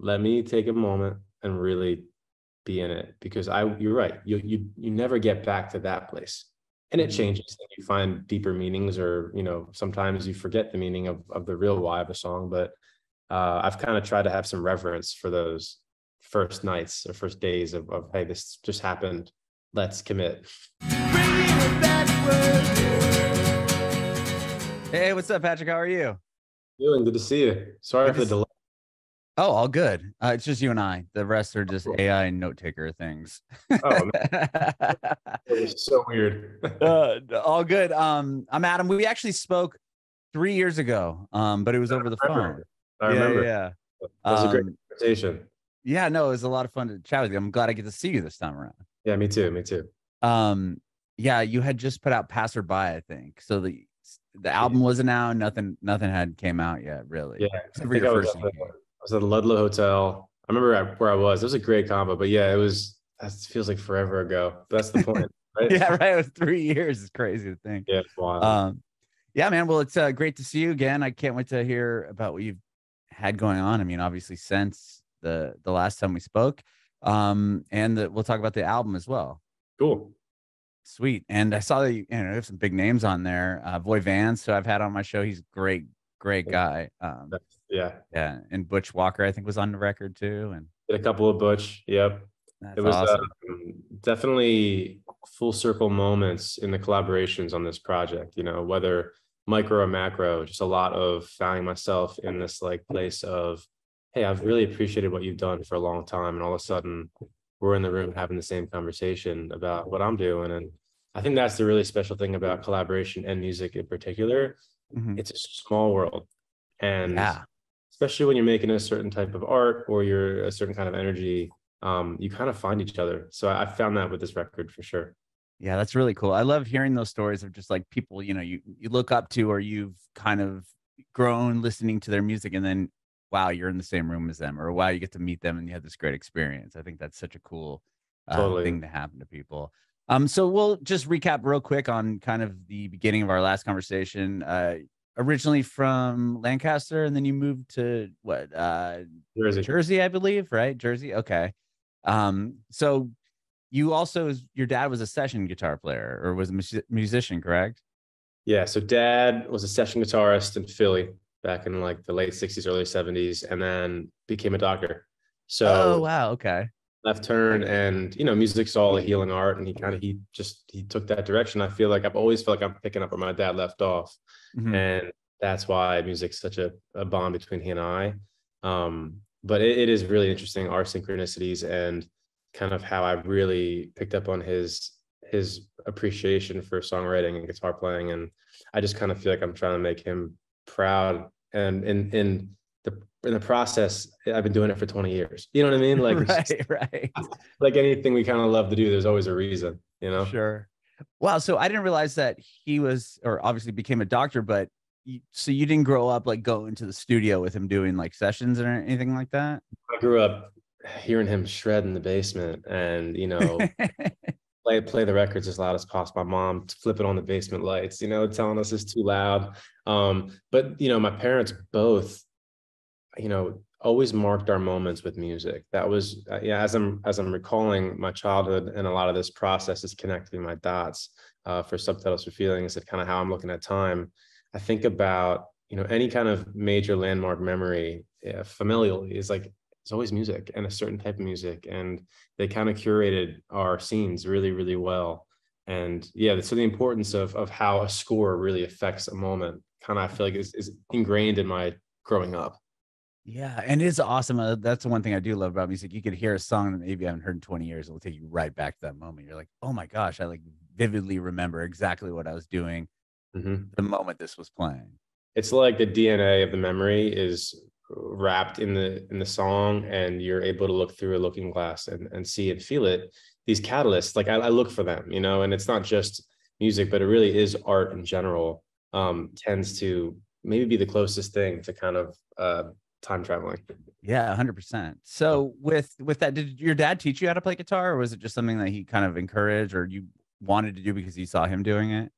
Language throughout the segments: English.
let me take a moment and really be in it, because you're right. You never get back to that place, and it changes. You find deeper meanings, or sometimes you forget the meaning of the real why of a song. But I've kind of tried to have some reverence for those first nights or first days of hey, this just happened. Let's commit. Hey, what's up, Patrick? How are you? Doing good to see you. Sorry for the delay. Oh, all good. It's just you and I. The rest are just AI note taker things. Oh, man. It was so weird. All good. I'm Adam. We actually spoke 3 years ago, but it was over the phone. I remember. Yeah. That was a great conversation. Yeah, no, it was a lot of fun to chat with you. I'm glad I get to see you this time around. Yeah, me too. Yeah, you had just put out Passerby, I think. So the album wasn't out. Nothing had came out yet, really. Yeah, except for your first. I was at the Ludlow Hotel. I remember where I was. It was a great combo, but yeah, that feels like forever ago. But that's the point, right? Yeah, right. It was 3 years. It's crazy to think. Yeah, it's wild. Yeah, man. Well, it's great to see you again. I can't wait to hear about what you've had going on. I mean, obviously since the last time we spoke, and we'll talk about the album as well. Cool. Sweet. And I saw that you have some big names on there. Foy Vance, who I've had on my show. He's a great guy. Yeah. And Butch Walker, I think, was on the record too. And did a couple of Butch. Yep. It was awesome. Definitely full circle moments in the collaborations on this project, whether micro or macro, just a lot of finding myself in this like place of, hey, I've really appreciated what you've done for a long time. And all of a sudden we're in the room having the same conversation about what I'm doing. And I think that's the really special thing about collaboration and music in particular. Mm-hmm. It's a small world. And especially when you're making a certain type of art or you're a certain kind of energy, you kind of find each other. So I found that with this record for sure. Yeah, that's really cool. I love hearing those stories of just like people, you look up to, or you've kind of grown listening to their music, and then, wow, you're in the same room as them, or wow, you get to meet them and you have this great experience. I think that's such a cool thing to happen to people. So we'll just recap real quick on kind of the beginning of our last conversation. Originally from Lancaster, and then you moved to what? Jersey, I believe, right? Jersey. Okay. So you also, your dad was a session guitar player, or was a musician, correct? Yeah. So dad was a session guitarist in Philly back in like the late 60s, early 70s, and then became a doctor. So, oh, wow. Okay. Left turn, and, music's all a healing art. And he took that direction. I feel like I've always felt like I'm picking up where my dad left off. Mm-hmm. And that's why music's such a bond between he and I. But it is really interesting, our synchronicities, and kind of how I really picked up on his appreciation for songwriting and guitar playing. And I just kind of feel like I'm trying to make him proud. And in the process, I've been doing it for 20 years. You know what I mean? Like, right. Like anything we kind of love to do, there's always a reason, Sure. Wow. So I didn't realize that he was, or obviously became a doctor, but so you didn't grow up like going to the studio with him doing like sessions or anything like that? I grew up hearing him shred in the basement, and play the records as loud as possible. My mom flipping on the basement lights, telling us it's too loud. But my parents both, always marked our moments with music. That was as I'm recalling my childhood, and a lot of this process is connecting my dots for Subtitles for Feelings, and kind of how I'm looking at time. I think about any kind of major landmark memory familially is like, it's always music, and a certain type of music, and they kind of curated our scenes really, really well. And so the importance of how a score really affects a moment kind of, I feel like is ingrained in my growing up. Yeah, and it's awesome. That's the one thing I do love about music. You could hear a song that maybe I haven't heard in 20 years. It'll take you right back to that moment. You're like, oh my gosh, I like vividly remember exactly what I was doing the moment this was playing. It's like the DNA of the memory is wrapped in the song, and you're able to look through a looking glass and see and feel it. These catalysts, like I look for them, and it's not just music, but it really is art in general. Tends to maybe be the closest thing to kind of time traveling. Yeah, 100%. So with that, did your dad teach you how to play guitar, or was it just something that he kind of encouraged, or you wanted to do because you saw him doing it?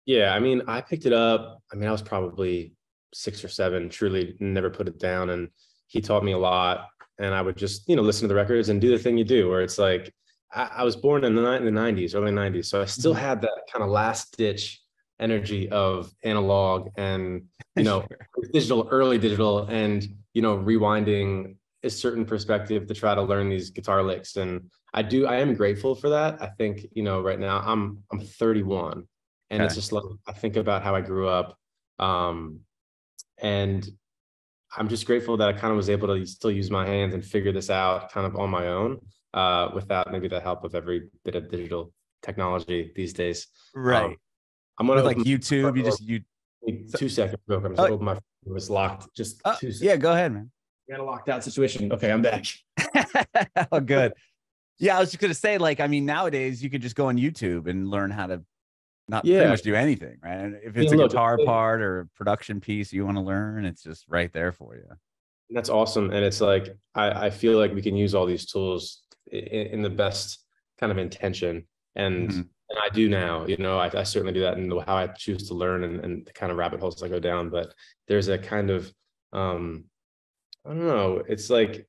Yeah, I mean, I picked it up. I mean, I was probably 6 or 7, truly never put it down. And he taught me a lot. and I would just, listen to the records and do the thing you do, where it's like, I was born in the 90s, early 90s. So I still had that kind of last ditch energy of analog and, Sure. digital, early digital, and, rewinding a certain perspective to try to learn these guitar licks. And I am grateful for that. I think, right now I'm 31, and it's Okay. just like, I think about how I grew up. And I'm just grateful that I kind of was able to still use my hands and figure this out kind of on my own, without maybe the help of every bit of digital technology these days. Right. I'm gonna With like open YouTube, so, 2 seconds real quick. I'm just oh, open my phone. It was locked. Just 2 seconds. yeah, go ahead, man. Got a locked out situation. Okay, I'm back. Oh, good. Yeah, I was just gonna say, like, I mean, nowadays you could just go on YouTube and learn how to not pretty Yeah. much do anything, right? And if I it's mean, a look, guitar part or a production piece you want to learn, it's just right there for you. that's awesome. And it's like, I feel like we can use all these tools in the best kind of intention. And Mhm. and I do now, I certainly do that in how I choose to learn, and the kind of rabbit holes I go down. But there's a kind of, I don't know, it's like,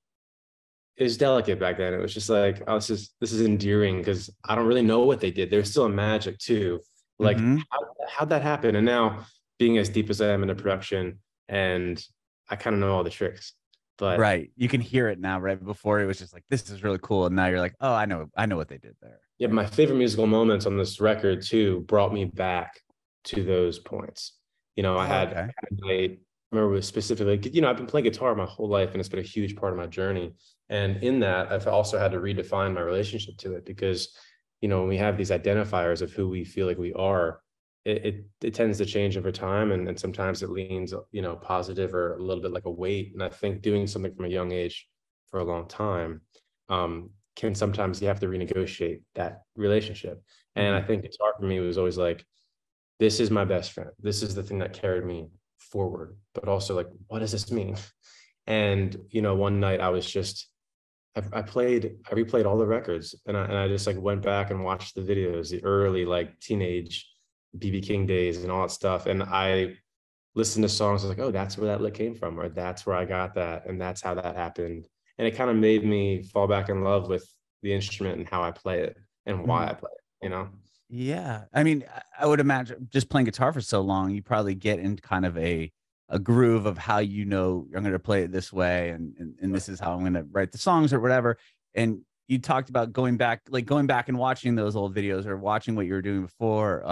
it was delicate back then. It was just like, oh, this is endearing, because I don't really know what they did. There's still a magic too. Like, Mhm. how'd that happen? And now, being as deep as I am into production, and I kind of know all the tricks. But Right. You can hear it now, right? Before it was just like, this is really cool. And now you're like, oh, I know what they did there. yeah, my favorite musical moments on this record too brought me back to those points. I Oh, had, okay. I remember specifically, I've been playing guitar my whole life, and it's been a huge part of my journey. And in that, I've also had to redefine my relationship to it, because, when we have these identifiers of who we feel like we are, it tends to change over time. And sometimes it leans, positive, or a little bit like a weight. And I think doing something from a young age for a long time, can sometimes you have to renegotiate that relationship. And I Mhm. think guitar for me was always like, this is my best friend. This is the thing that carried me forward. But also, like, what does this mean? And one night I was just, I replayed all the records, and I just like went back and watched the videos, the early like teenage BB King days and all that stuff. And I listened to songs, like, oh, that's where that lick came from, or that's where I got that, and that's how that happened. And it kind of made me fall back in love with the instrument and how I play it and why I Mhm. play it. Yeah. I mean, I would imagine just playing guitar for so long, you probably get in kind of a groove of how, I'm going to play it this way, and this is how I'm going to write the songs or whatever. And you talked about going back and watching those old videos or watching what you were doing before.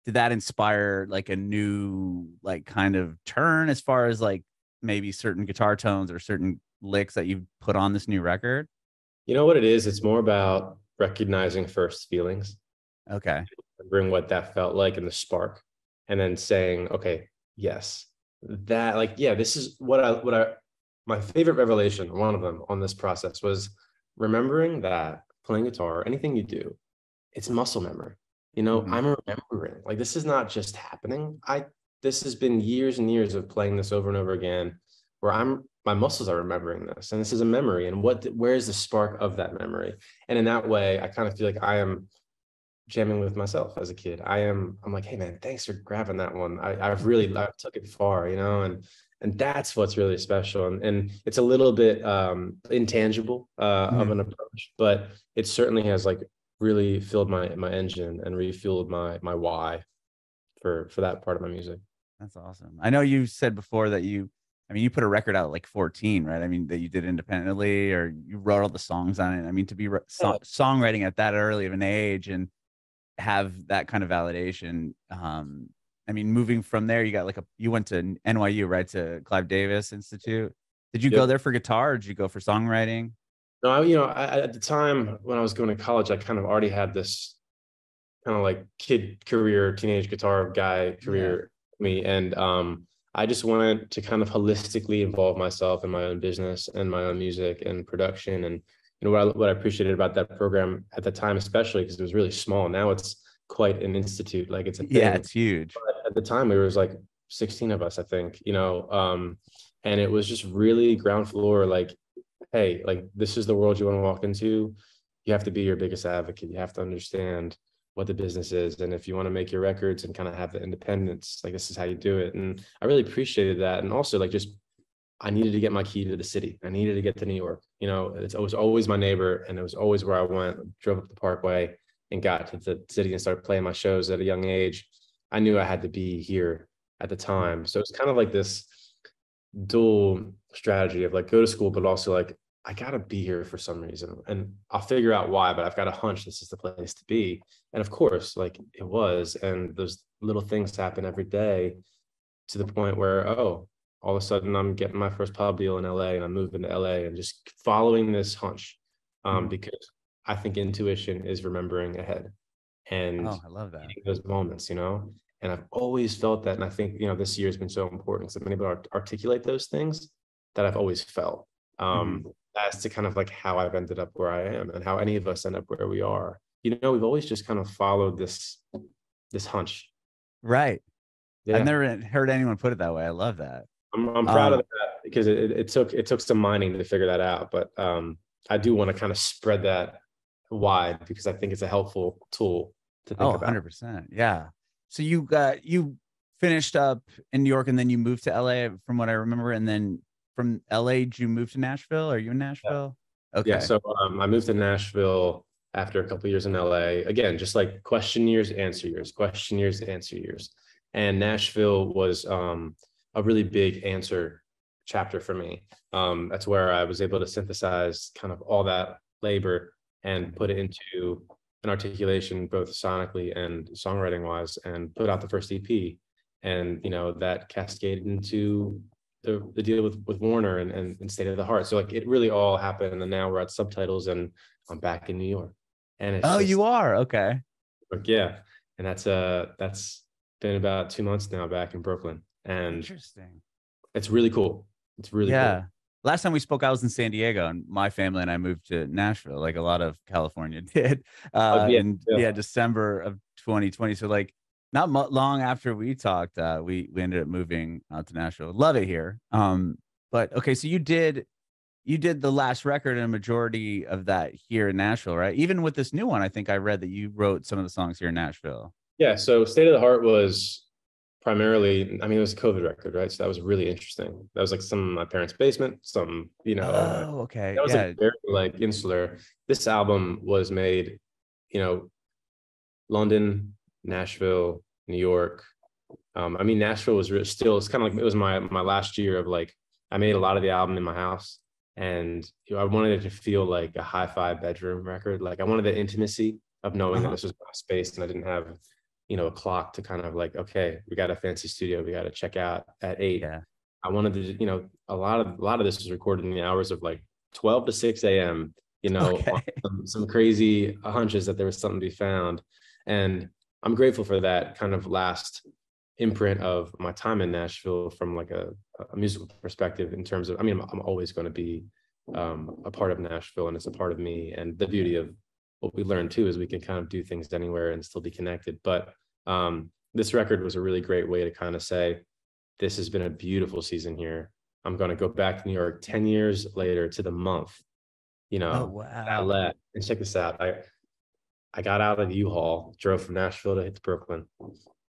Did that inspire like a new, like, kind of turn as far as like maybe certain guitar tones or certain licks that you put on this new record? You know what it is? It's more about recognizing first feelings, Okay. remembering what that felt like, and the spark, and then saying, okay, yes, that, like, yeah, this is my favorite revelation, one of them on this process, was remembering that playing guitar, anything you do, it's muscle memory. Mhm. I'm remembering, like, this is not just happening. This has been years and years of playing this over and over again, where my muscles are remembering this, and this is a memory. And where is the spark of that memory? And in that way, I kind of feel like I am jamming with myself as a kid. I'm like, hey man, thanks for grabbing that one. I took it far, and that's what's really special. And it's a little bit intangible of Mhm. an approach, but it certainly has, like, really filled my engine and refueled my why for that part of my music. That's awesome. I know you said before that I mean, you put a record out at like 14, right? I mean, that you did independently or you wrote all the songs on it. I mean, to be songwriting at that early of an age and have that kind of validation. I mean, moving from there, you went to NYU, right? To Clive Davis Institute. Did you go Yep. there for guitar or did you go for songwriting? No, at the time when I was going to college, I kind of already had this kind of like kid career, teenage guitar guy Yeah. career me. And I just wanted to kind of holistically involve myself in my own business and my own music and production. And what I appreciated about that program at the time, especially because it was really small. Now it's quite an institute, like it's a Yeah, thing. it's huge. But at the time, there was like 16 of us, I think. And it was just really ground floor, like, hey, like, this is the world you want to walk into. You have to be your biggest advocate. You have to understand what the business is. And if you want to make your records and kind of have the independence, like, this is how you do it. And I really appreciated that. And also, like, just I needed to get my key to the city. I needed to get to New York. You know, it was always my neighbor, and it was always where I went, drove up the Parkway and got to the city and started playing my shows at a young age. I knew I had to be here at the time. So it's kind of like this dual strategy of like go to school, but also like I gotta be here for some reason, and I'll figure out why, but I've got a hunch this is the place to be. And of course, like it was, and those little things happen every day to the point where, oh, all of a sudden I'm getting my first pub deal in LA and I'm moving to LA and just following this hunch, because I think intuition is remembering ahead and Oh, I love that. those moments, you know. And I've always felt that, and I think, you know, this year has been so important because I've been able to articulate those things that I've always felt. As to kind of like how I've ended up where I am and how any of us end up where we are. You know, we've always just kind of followed this hunch. Right. Yeah. I've never heard anyone put it that way. I love that. I'm proud of that because it took some mining to figure that out. But I do want to kind of spread that wide because I think it's a helpful tool to think about. 100%. Yeah. So you finished up in New York and then you moved to LA from what I remember. And then from LA, did you move to Nashville? Are you in Nashville? Yeah. Okay. Yeah. So I moved to Nashville after a couple of years in LA. Again, just like question years, answer years, question years, answer years. And Nashville was a really big answer chapter for me. That's where I was able to synthesize kind of all that labor and put it into an articulation, both sonically and songwriting wise, and put out the first EP. And, you know, that cascaded into the deal with Warner and State of the Heart. So like it really all happened. And now we're at Subtitles and I'm back in New York. And it's you are? Okay. Like, yeah. And that's been about 2 months now back in Brooklyn. And interesting. It's really cool. It's really cool. Last time we spoke, I was in San Diego, and my family and I moved to Nashville, like a lot of California did, in December of 2020. So like not long after we talked, we ended up moving out to Nashville. Love it here. But okay, so you did the last record and a majority of that here in Nashville, right? Even with this new one, I think I read that you wrote some of the songs here in Nashville. Yeah. So State of the Heart was primarily, I mean, it was a COVID record, right? So that was really interesting. That was like some of my parents' basement, some, you know. Oh, okay. That was like very like insular. This album was made, you know, London, Nashville, New York. I mean, Nashville was still, it's kind of like, it was my last year of like, I made a lot of the album in my house, and you know, I wanted it to feel like a hi-fi bedroom record. Like I wanted the intimacy of knowing that this was my space and I didn't have, you know, a clock to kind of like, okay, we got a fancy studio, we got to check out at 8. Yeah. I wanted to, you know, a lot of this was recorded in the hours of like 12 to 6 a.m., you know, some crazy hunches that there was something to be found. And I'm grateful for that kind of last imprint of my time in Nashville from like a musical perspective in terms of, I mean, I'm always going to be a part of Nashville and it's a part of me. And the beauty of what we learned too is we can kind of do things anywhere and still be connected. But this record was a really great way to kind of say, this has been a beautiful season here. I'm going to go back to New York 10 years later to the month, you know. Oh, wow. I left. And check this out. I got out of the U-Haul, drove from Nashville to hit to Brooklyn.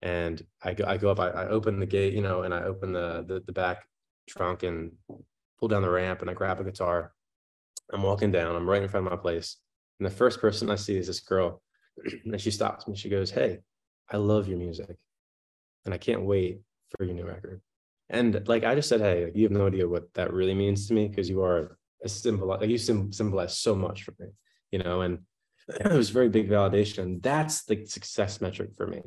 And I go up, I open the gate, you know, and I open the back trunk and pull down the ramp and I grab a guitar. I'm walking down, I'm right in front of my place. And the first person I see is this girl. And she stops me. She goes, "Hey, I love your music. And I can't wait for your new record." And like, I just said, "Hey, you have no idea what that really means to me because you are a symbol, like you symbolize so much for me, you know." And it was very big validation. That's the success metric for me,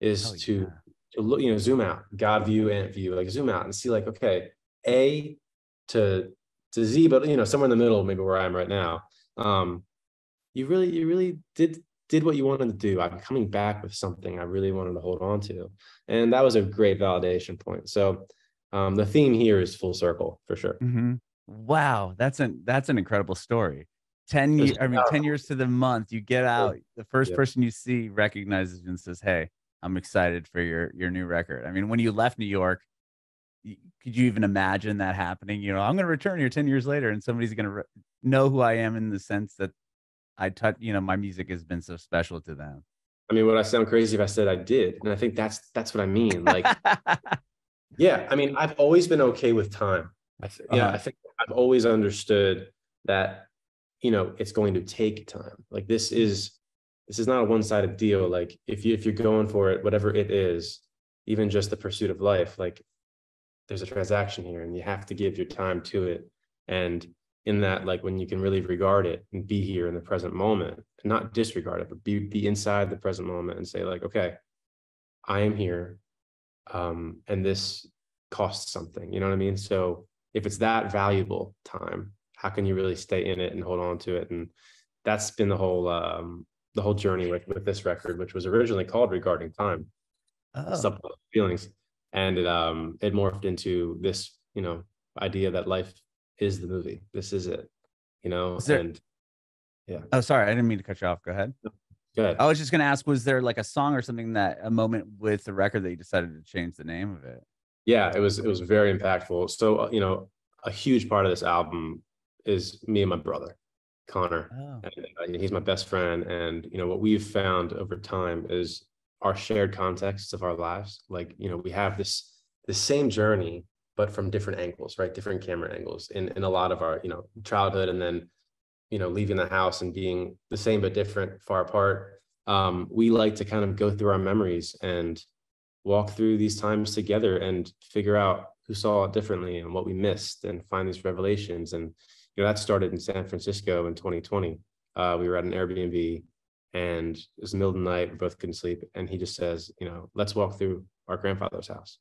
is to look, you know, zoom out, God view, ant view, like zoom out and see like, okay, A to Z, but you know, somewhere in the middle, maybe where I am right now. You really did what you wanted to do. I'm coming back with something I really wanted to hold on to. And that was a great validation point. So the theme here is full circle for sure. Mm-hmm. Wow. That's an incredible story. 10 years, I mean, 10 years to the month, you get out, the first person you see recognizes you and says, "Hey, I'm excited for your new record." I mean, when you left New York, could you even imagine that happening? You know, I'm going to return here 10 years later and somebody's going to know who I am in the sense that you know, my music has been so special to them. I mean, would I sound crazy if I said I did? And I think that's what I mean. Like, yeah, I mean, I've always been okay with time. I think I've always understood that, you know, it's going to take time. Like this is not a one-sided deal. Like if you're going for it, whatever it is, even just the pursuit of life, like there's a transaction here and you have to give your time to it. And in that, like when you can really regard it and be here in the present moment, not disregard it, but be inside the present moment and say like, okay, I am here. And this costs something, you know what I mean? So if it's that valuable time, how can you really stay in it and hold on to it? And that's been the whole journey with this record, which was originally called Regarding Time, Subtitle Feelings. And it morphed into this, you know, idea that life is the movie. This is it, you know. And yeah. Oh, sorry, I didn't mean to cut you off. Go ahead. Go ahead. I was just gonna ask, was there like a song or something, that a moment with the record that you decided to change the name of it? Yeah, it was very impactful. So you know, a huge part of this album is me and my brother, Connor. And, he's my best friend. And you know, what we've found over time is our shared contexts of our lives. Like, you know, we have the same journey, but from different angles, right? Different camera angles in a lot of our, you know, childhood, and then, you know, leaving the house and being the same but different, far apart. We like to kind of go through our memories and walk through these times together and figure out who saw it differently and what we missed and find these revelations. And, you know, that started in San Francisco in 2020. We were at an Airbnb and it was the middle of the night. We both couldn't sleep. And he just says, you know, let's walk through our grandfather's house.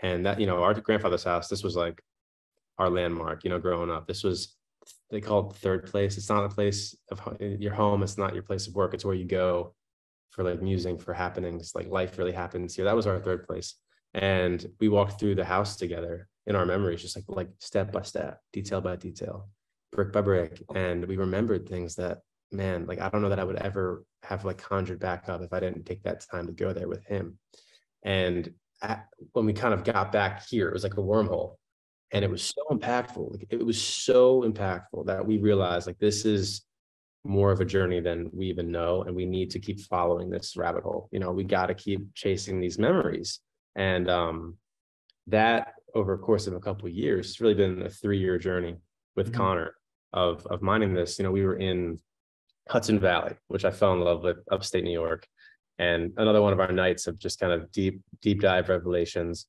And that, you know, our grandfather's house, this was like our landmark, you know, growing up. This was, they call it third place. It's not a place of your home. It's not your place of work. It's where you go for like musing, for happenings, like life really happens here. That was our third place. And we walked through the house together in our memories, just like step by step, detail by detail, brick by brick. And we remembered things that, man, like, I don't know that I would ever have like conjured back up if I didn't take that time to go there with him. And when we kind of got back here, it was like a wormhole. And it was so impactful. Like, it was so impactful that we realized like this is more of a journey than we even know. And we need to keep following this rabbit hole. You know, we got to keep chasing these memories. And that over a course of a couple of years, it's really been a 3-year journey with Connor of mining this. You know, we were in Hudson Valley, which I fell in love with, upstate New York. And another one of our nights of just kind of deep dive revelations.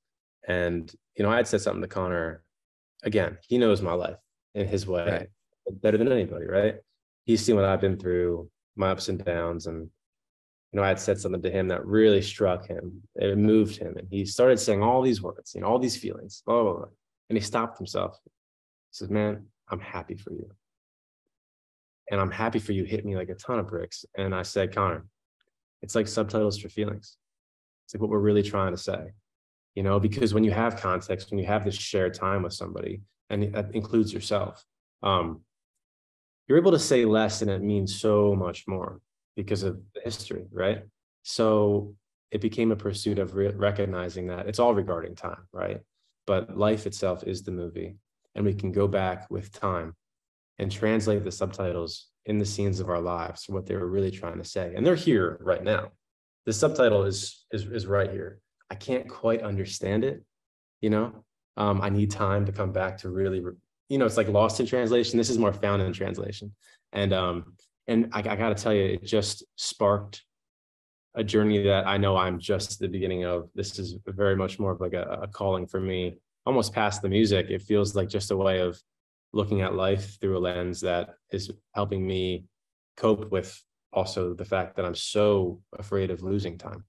And, you know, I had said something to Connor. Again, he knows my life in his way better than anybody, right? He's seen what I've been through, my ups and downs. And, you know, I had said something to him that really struck him. It moved him. And he started saying all these words, you know, all these feelings, blah, blah, blah. And he stopped himself. He says, man, I'm happy for you. And I'm happy for you hit me like a ton of bricks. And I said, Connor, it's like subtitles for feelings. It's like what we're really trying to say. You know, because when you have context, when you have this shared time with somebody, and that includes yourself, you're able to say less and it means so much more because of the history, right? So it became a pursuit of recognizing that it's all regarding time, right? But life itself is the movie, and we can go back with time and translate the subtitles in the scenes of our lives for what they were really trying to say. And they're here right now. The subtitle is right here. I can't quite understand it, you know. I need time to come back to really, you know, it's like lost in translation. This is more found in translation. And I got to tell you, it just sparked a journey that I know I'm just at the beginning of. This is very much more of like a calling for me, almost past the music. It feels like just a way of looking at life through a lens that is helping me cope with also the fact that I'm so afraid of losing time.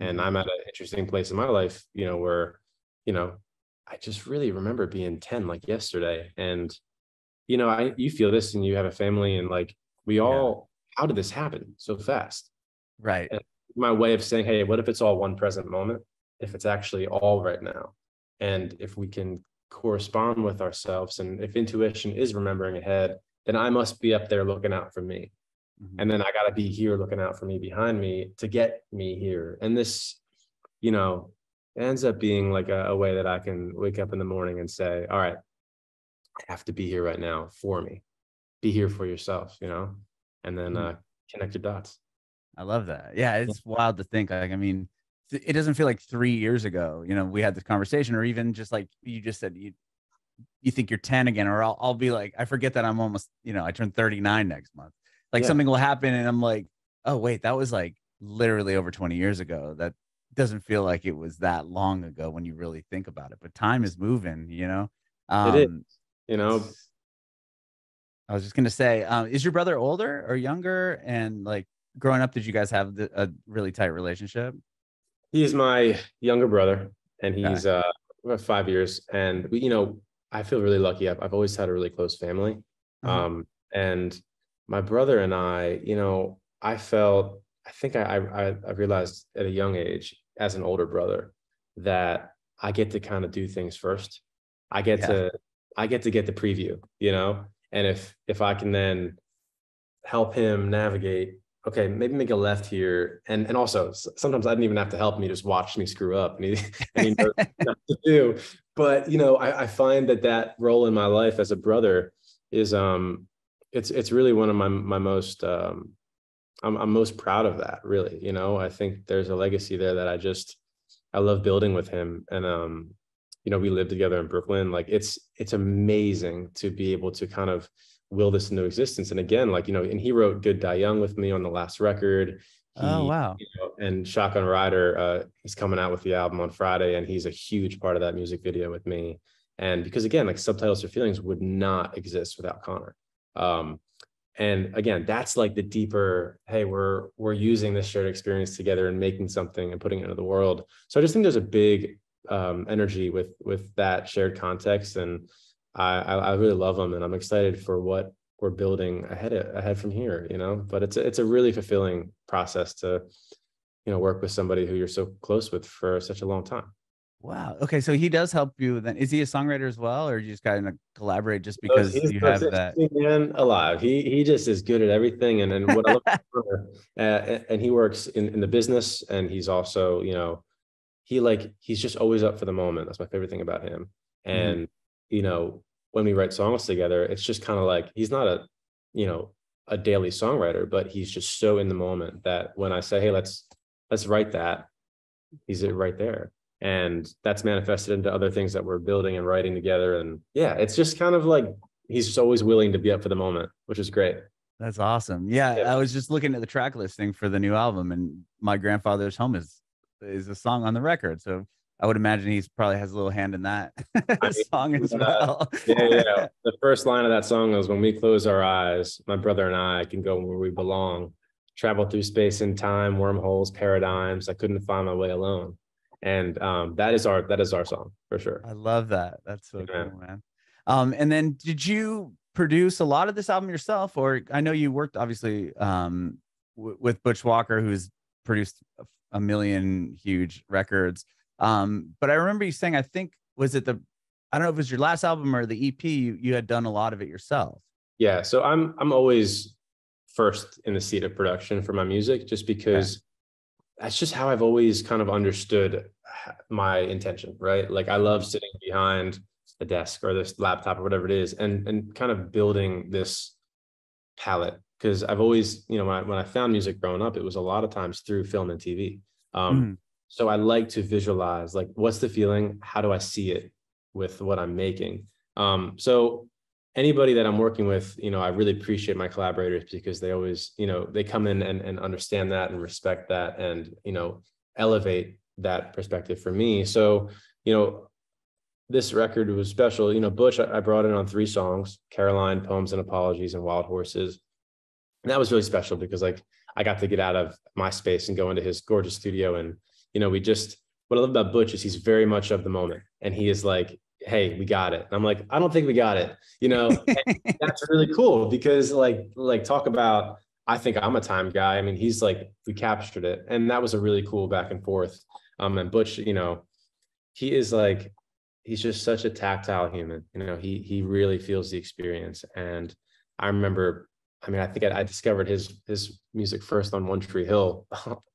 And I'm at an interesting place in my life, you know, where, you know, I just really remember being 10 like yesterday. And, you know, you feel this and you have a family, and like we all, how did this happen so fast? Right. And my way of saying, hey, what if it's all one present moment? If it's actually all right now? And if we can correspond with ourselves, and if intuition is remembering ahead, then I must be up there looking out for me. And then I got to be here looking out for me behind me to get me here. And this, you know, ends up being like a way that I can wake up in the morning and say, all right, I have to be here right now for me. Be here for yourself, you know, and then connect your dots. I love that. Yeah, it's wild to think. Like, I mean, it doesn't feel like 3 years ago, you know, we had this conversation, or even just like you just said, you think you're 10 again, or I'll be like, I forget that I'm almost, I turn 39 next month. Like something will happen and I'm like, oh wait, that was like literally over 20 years ago. That doesn't feel like it was that long ago when you really think about it, but time is moving, It is, it's, I was just going to say, is your brother older or younger? And like growing up, did you guys have a really tight relationship? He's my younger brother, and Okay. he's about 5 years. And I feel really lucky. I've always had a really close family. Uh-huh. And my brother and I felt, I think I realized at a young age as an older brother that I get to kind of do things first. I get Yeah. to I get to get the preview, and if I can then help him navigate, okay, maybe make a left here. And also sometimes I didn't even have to help him. He just watched me screw up, and he knows what to do. But I find that role in my life as a brother is it's really one of my most I'm most proud of that, really. I think there's a legacy there that I love building with him. And we live together in Brooklyn. Like it's amazing to be able to kind of will this into existence. And again, like, and he wrote Good Die Young with me on the last record. Oh, He, wow. and Shotgun Rider, he's coming out with the album on Friday, and he's a huge part of that music video with me. And because again, like Subtitles for Feelings would not exist without Connor. And again, that's like the deeper, hey, we're using this shared experience together and making something and putting it into the world. So I just think there's a big energy with that shared context, and I really love them, and I'm excited for what we're building ahead from here. But it's a really fulfilling process to work with somebody who you're so close with for such a long time. Wow. Okay. So he does help you then. Is he a songwriter as well? Or you just kind of collaborate just So because he's you the most have that? interesting man alive. He just is good at everything, and what I love, and he works in the business, and he's also he's just always up for the moment. That's my favorite thing about him. Mhm. And when we write songs together, it's just kind of like he's not a daily songwriter, but he's just so in the moment that when I say, hey, let's write that, he's right there. And that's manifested into other things that we're building and writing together. And yeah, it's just kind of like he's just always willing to be up for the moment, which is great. That's awesome. Yeah. Yeah. I was just looking at the track listing for the new album, and My Grandfather's Home is a song on the record. So I would imagine he's probably has a little hand in that I song mean, as well. yeah. The first line of that song is, when we close our eyes, my brother and I can go where we belong, travel through space and time, wormholes, paradigms. I couldn't find my way alone. And that is our song for sure. I love that. That's so Yeah. cool, man. And then did you produce a lot of this album yourself? Or I know you worked obviously with Butch Walker, who's produced a million huge records. But I remember you saying, I think, I don't know if it was your last album or the EP, you had done a lot of it yourself. Yeah. So I'm always first in the seat of production for my music, just Okay. because that's just how I've always kind of understood my intention, right? Like I love sitting behind a desk or this laptop or whatever it is, and kind of building this palette. Because I've always, when I found music growing up, it was a lot of times through film and TV. Mhm. So I like to visualize, like, what's the feeling? How do I see it with what I'm making? So anybody that I'm working with, I really appreciate my collaborators, because they always, they come in and understand that and respect that, and, elevate that perspective for me. So, this record was special. Butch, I brought in on 3 songs: Caroline, Poems and Apologies, and Wild Horses. And that was really special because, like, I got to get out of my space and go into his gorgeous studio. And, what I love about Butch is he's very much of the moment. And he is like, hey, we got it. And I'm like, I don't think we got it. And that's really cool, because talk about, I think I'm a time guy. I mean, he's like, we captured it. And that was a really cool back and forth. And Butch, he is like, he's just such a tactile human. He really feels the experience. And I remember, I mean, I think I discovered his music first on One Tree Hill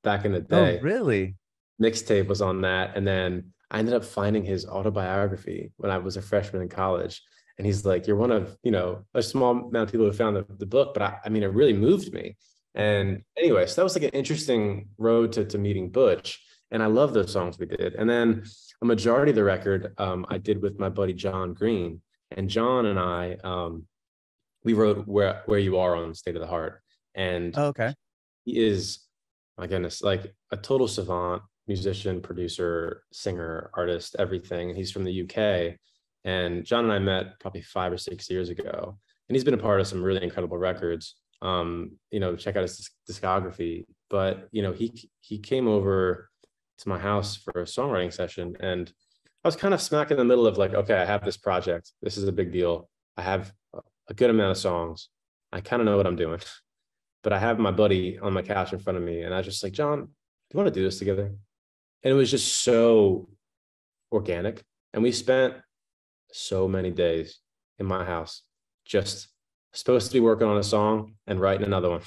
back in the Oh, day. really? Mixtape was on that, and then I ended up finding his autobiography when I was a freshman in college. And he's like, "You're one of a small amount of people who found the book," but I mean, it really moved me. And anyway, so that was like an interesting road to meeting Butch, and I love those songs we did. And then a majority of the record I did with my buddy Jon Green, And Jon and I, we wrote Where You Are on State of the Heart. And Oh, okay. he is, my goodness, like a total savant, musician, producer, singer, artist, everything. He's from the UK. And Jon and I met probably 5 or 6 years ago. And he's been a part of some really incredible records. Check out his discography. But he came over to my house for a songwriting session, and I was kind of smack in the middle of like, okay, I have this project. This is a big deal. I have a good amount of songs. I kind of know what I'm doing, but I have my buddy on my couch in front of me, and I was just like, Jon, do you want to do this together? And it was just so organic, and we spent so many days in my house just supposed to be working on a song and writing another one.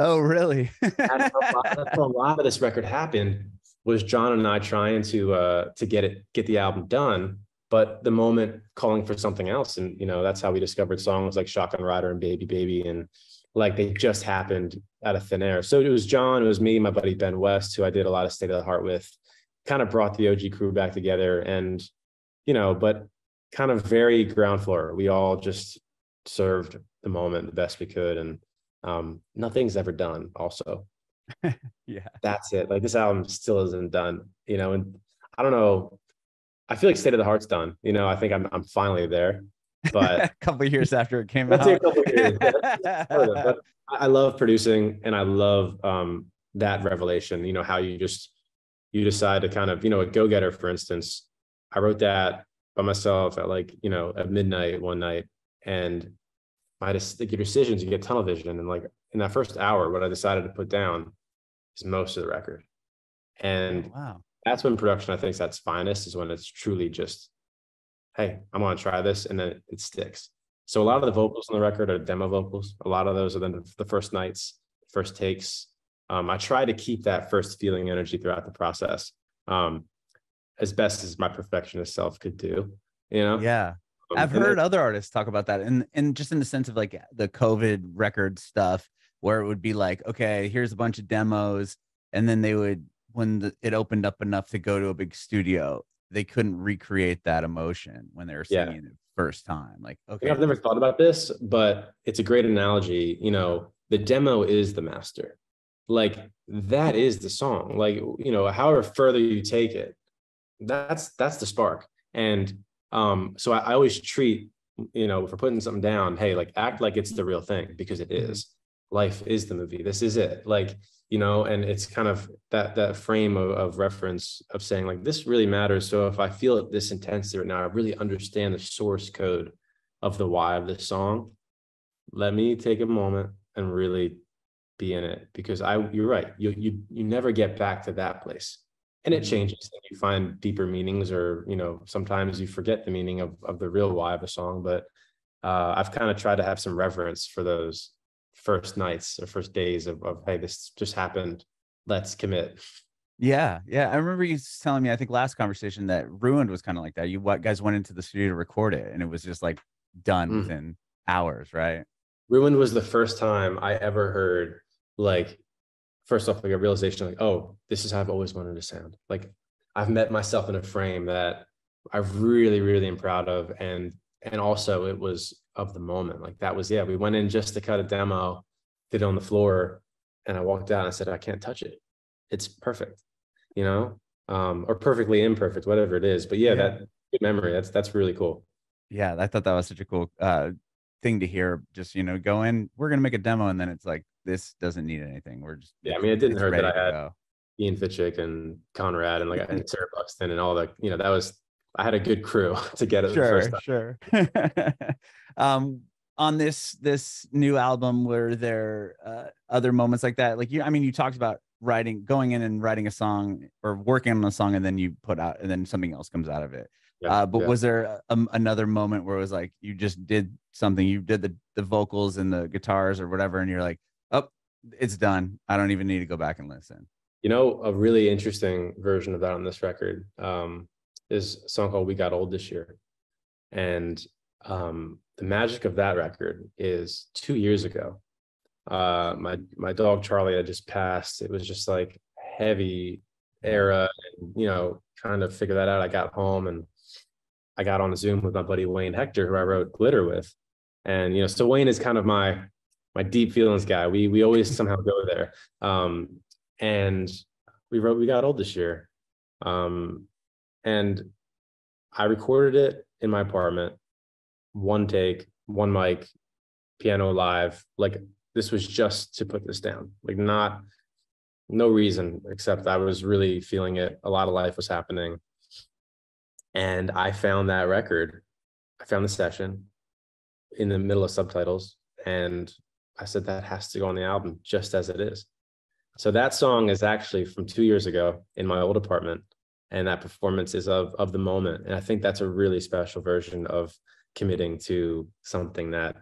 Oh, really? That's how a lot of this record happened, was Jon and I trying to get the album done, but the moment calling for something else. And that's how we discovered songs like Shotgun Rider and Baby Baby, and like they just happened out of thin air. So it was Jon, it was me, my buddy Ben West, who I did a lot of State of the Heart with, kind of brought the OG crew back together, and but kind of very ground floor. We all just served the moment the best we could, and nothing's ever done also. Yeah, that's it. Like, this album still isn't done, and I don't know, I feel like State of the Heart's done. I think I'm finally there, but a couple of years after it came let's out. say a couple of years. But I love producing, and I love that revelation, how you decide to kind of, a Go-Getter, for instance. I wrote that by myself at at midnight one night, and I just think your decisions, you get tunnel vision, and like in that first hour, what I decided to put down is most of the record. And wow, that's when production, I think, is at its finest, is when it's truly just, hey, I'm going to try this, and then it sticks. So a lot of the vocals on the record are demo vocals. A lot of those are then the first nights, first takes. I try to keep that first feeling energy throughout the process, as best as my perfectionist self could do. Yeah. I've heard other artists talk about that, and just in the sense of like the COVID record stuff, where it would be like, okay, here's a bunch of demos, and then they would, when it opened up enough to go to a big studio, they couldn't recreate that emotion when they were singing it first time. Like, okay, I've never thought about this, but it's a great analogy. The demo is the master. Like, that is the song. Like, however further you take it, that's the spark. And so I always treat, if we're putting something down, hey, like, act like it's the real thing, because it is. Life is the movie. This is it. Like, and it's kind of that frame of reference of saying, like, this really matters. So if I feel it this intensity right now, I really understand the source code of the why of this song. Let me take a moment and really be in it, because you're right. You never get back to that place. And it changes, and you find deeper meanings, or sometimes you forget the meaning of the real why of a song. But I've kind of tried to have some reverence for those first nights or first days of hey, this just happened, let's commit. Yeah, I remember you telling me, I think last conversation, that Ruined was kind of like that. You guys went into the studio to record it, and it was just like done within hours, right? Ruined was the first time I ever heard, like, first off, like, a realization, like, oh, this is how I've always wanted to sound. Like, I've met myself in a frame that I really, really am proud of. And also, it was of the moment. Like, that was, we went in just to cut a demo, did it on the floor, and I walked out and I said, I can't touch it. It's perfect, or perfectly imperfect, whatever it is. But that good memory, that's really cool. Yeah, I thought that was such a cool thing to hear. Just, go in, we're going to make a demo, and then it's like, this doesn't need anything. We're just, I mean, it didn't hurt that I had go. Ian Fitchick and Conrad and Sarah Buxton and all the, that was, I had a good crew to get it. Sure. On this new album, were there other moments like that? Like, you talked about going in and writing a song, or working on a song, and then you put out, and then something else comes out of it. But was there another moment where it was like, you just did something, you did the vocals and the guitars or whatever, and you're like, oh, it's done, I don't even need to go back and listen? A really interesting version of that on this record is a song called We Got Old This Year. And the magic of that record is 2 years ago. My dog Charlie had just passed. It was just like heavy era, and trying to figure that out. I got home and I got on a Zoom with my buddy Wayne Hector, who I wrote Glitter with. And, so Wayne is kind of my deep feelings guy. We always somehow go there. And we got old this year. And I recorded it in my apartment, one take, one mic, piano live. Like, this was just to put this down, like no reason except I was really feeling it. A lot of life was happening. And I found that record. I found the session in the middle of Subtitles. And I said, that has to go on the album just as it is. So that song is actually from 2 years ago in my old apartment. And that performance is of the moment. And I think that's a really special version of committing to something that,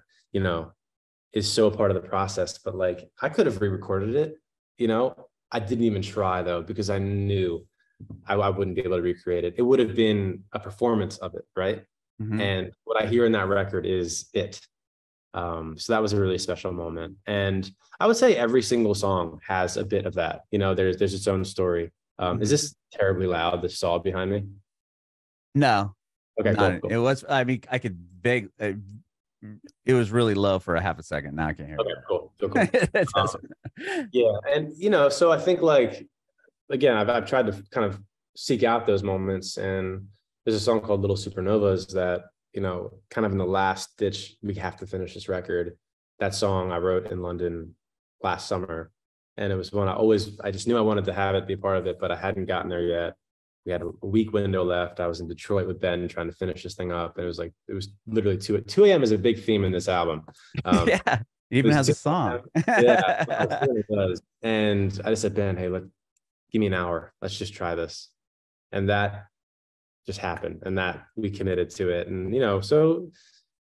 is so part of the process. But like, I could have re-recorded it, I didn't even try though, because I knew I wouldn't be able to recreate it. It would have been a performance of it, right? Mm-hmm. And what I hear in that record is it. So that was a really special moment. And I would say every single song has a bit of that. There's its own story. Is this terribly loud, this saw behind me? No. Okay, cool. It was, I mean, I could beg. It was really low for a half a second. Now I can hear it. Okay, cool. Yeah. And, so I think, like, again, I've tried to kind of seek out those moments. And there's a song called Little Supernovas that, kind of in the last ditch, we have to finish this record. That song I wrote in London last summer. And it was one I just knew I wanted to have it, be a part of it, but I hadn't gotten there yet. We had a week window left. I was in Detroit with Ben trying to finish this thing up. And it was literally 2 a.m. is a big theme in this album. Yeah, it even has a song. Yeah, it really does. And I just said, Ben, hey, give me an hour. Let's just try this. And that just happened. And that we committed to it. And, so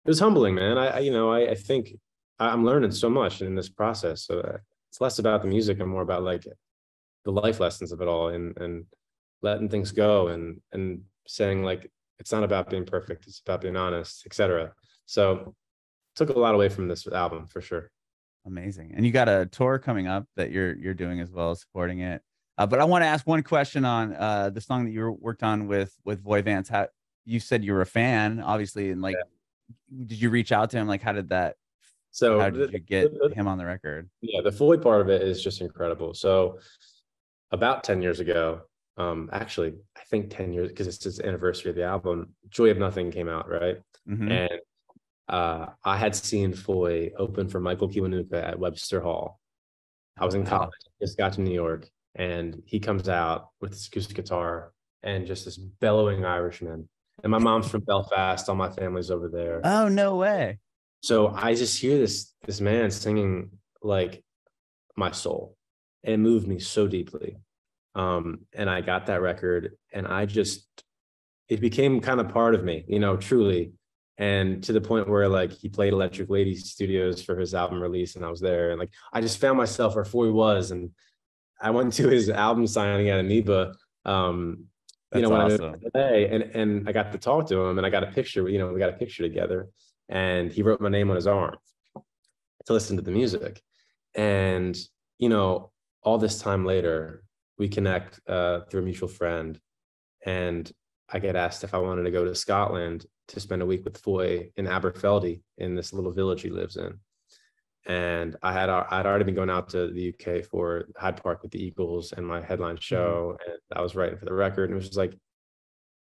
it was humbling, man. I think I'm learning so much in this process. So it's less about the music and more about like the life lessons of it all, and letting things go, and saying, like, it's not about being perfect, it's about being honest, etc. So took a lot away from this album for sure. Amazing. And you got a tour coming up that you're doing as well as supporting it. But I want to ask one question on the song that you worked on with Foy Vance. How you said you were a fan, obviously, and like, did you reach out to him? Like, how did that? So how did you get him on the record? Yeah, the Foy part of it is just incredible. So about 10 years ago, actually, I think 10 years, because it's his anniversary of the album, Joy of Nothing came out, right? Mm-hmm. And I had seen Foy open for Michael Kiwanuka at Webster Hall. I was in college, just got to New York, and he comes out with his acoustic guitar and just this bellowing Irishman. And my mom's from Belfast, all my family's over there. Oh, no way. So I just hear this man singing like my soul. And it moved me so deeply. And I got that record, and it became kind of part of me, truly. And to the point where, like, he played Electric Lady Studios for his album release, and I was there, and like, I just found myself where Foy was. And I went to his album signing at Amoeba, when awesome. I moved to LA, and I got to talk to him, and I got a picture, we got a picture together, and he wrote my name on his arm to listen to the music. And, all this time later, we connect through a mutual friend, and I get asked if I wanted to go to Scotland to spend a week with Foy in Aberfeldy, in this little village he lives in. And I'd already been going out to the UK for Hyde Park with the Eagles and my headline show, and I was writing for the record, and it was just like,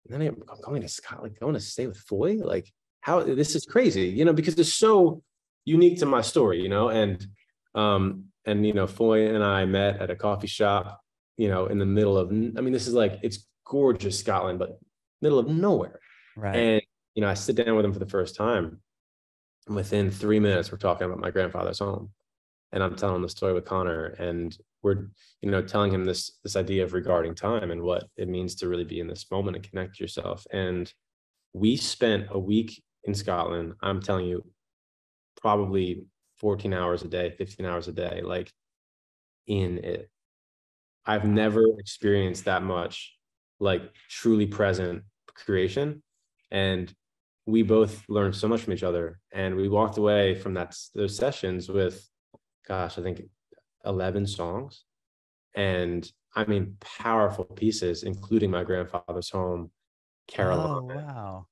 then I'm going to Scotland, going to stay with Foy, like, how, this is crazy, because it's so unique to my story, and Foy and I met at a coffee shop, in the middle of, this is like, it's gorgeous Scotland, but middle of nowhere. Right. And, I sit down with him for the first time. And within 3 minutes, we're talking about my grandfather's home. And I'm telling the story with Connor, and we're, telling him this idea of regarding time and what it means to really be in this moment and connect yourself. And we spent a week in Scotland. I'm telling you, probably 14 hours a day, 15 hours a day, like, in it. I've never experienced that much, like, truly present creation. And we both learned so much from each other. And we walked away from those sessions with, I think 11 songs. And powerful pieces, including My Grandfather's Home, Caroline. Oh, wow.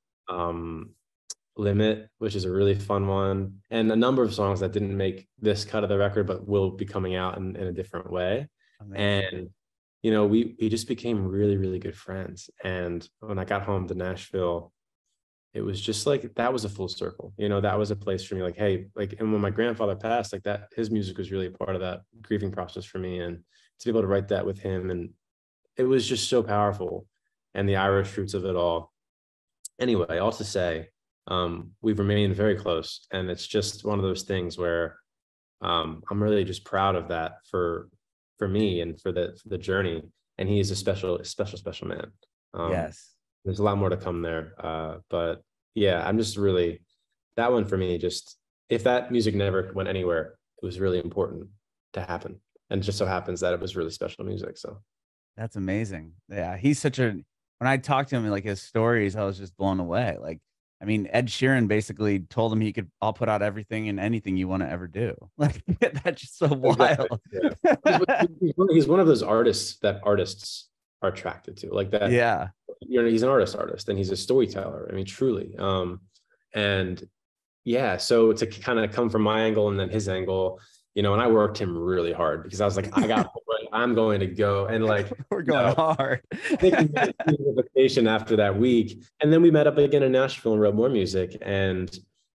Limit, which is a really fun one, and a number of songs that didn't make this cut of the record, but will be coming out in a different way. Amazing. And, we just became really, really good friends. And when I got home to Nashville, it was just like, that was a full circle. That was a place for me, like, hey, like, and when my grandfather passed, like that, his music was really a part of that grieving process for me. And to be able to write that with him, and it was just so powerful, and the Irish roots of it all. Anyway, all to say, we've remained very close, and it's just one of those things where I'm really just proud of that for me and for the journey. And he is a special man. Yes. There's a lot more to come there, but yeah, I'm just really, that one for me, just, if that music never went anywhere, it was really important to happen, and it just so happens that it was really special music. So That's amazing. Yeah, he's such a. When I talked to him, like his stories, I was just blown away. Like, I mean, Ed Sheeran basically told him I'll put out everything and anything you want to ever do. Like, that's just so wild. Yeah. He's one of those artists that artists are attracted to, like that. Yeah. He's an artist, and he's a storyteller. I mean, truly. And yeah, so to kind of come from my angle and then his angle, and I worked him really hard, because I was like, I'm going to go, and like, we're going hard. Vacation after that week, and then we met up again in Nashville and wrote more music. And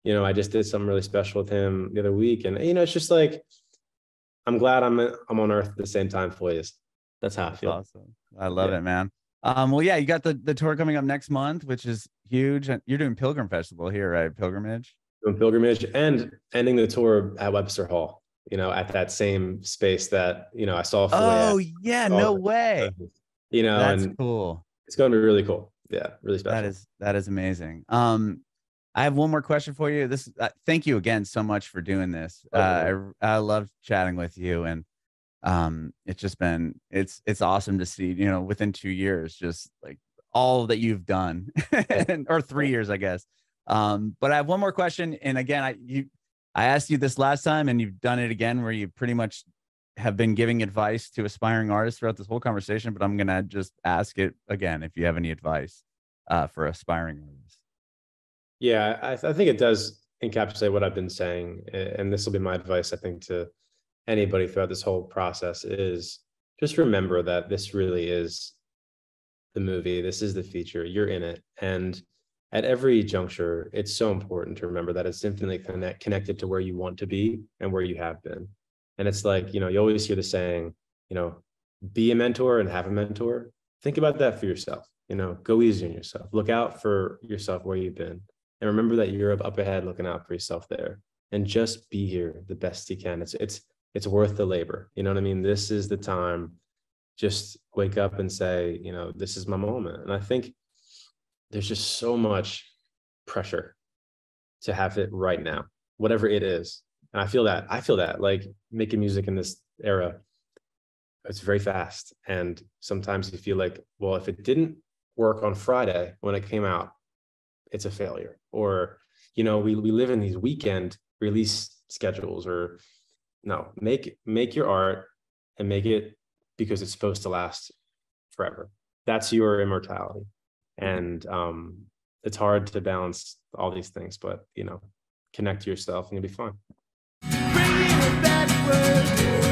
I just did something really special with him the other week, and it's just like, I'm glad I'm on Earth at the same time Foy is. That's how I feel. Awesome. I love it, man. Well, yeah, you got the tour coming up next month, which is huge. And you're doing Pilgrim Festival here, right? Pilgrimage. Doing Pilgrimage, and ending the tour at Webster Hall. At that same space that I saw Foy. Oh yeah, no way. That's and cool. It's going to be really cool. Yeah, really special. That is amazing. I have one more question for you. Thank you again so much for doing this. I love chatting with you, and it's just been it's awesome to see, within 2 years, just like all that you've done, or 3 years, I guess. But I have one more question, and again, I asked you this last time, and you've done it again, where you pretty much have been giving advice to aspiring artists throughout this whole conversation, but I'm going to just ask it again, if you have any advice for aspiring artists. Yeah, I think it does encapsulate what I've been saying. And this will be my advice, I think, to anybody throughout this whole process, is just remember that this really is the movie. This is the feature. You're in it. And at every juncture, it's so important to remember that it's infinitely connected to where you want to be and where you have been. And it's like, you always hear the saying, be a mentor and have a mentor. Think about that for yourself. Go easy on yourself. Look out for yourself where you've been. And remember that you're up ahead looking out for yourself there. And just be here the best you can. It's worth the labor. You know what I mean? This is the time. Just wake up and say, this is my moment. And I think there's just so much pressure to have it right now, whatever it is. And I feel that like making music in this era, it's very fast. And sometimes you feel like, well, if it didn't work on Friday when it came out, it's a failure. Or, we live in these weekend release schedules. Or no, make your art and make it because it's supposed to last forever. That's your immortality. And it's hard to balance all these things, but connect to yourself and you'll be fine. Bringing it backward.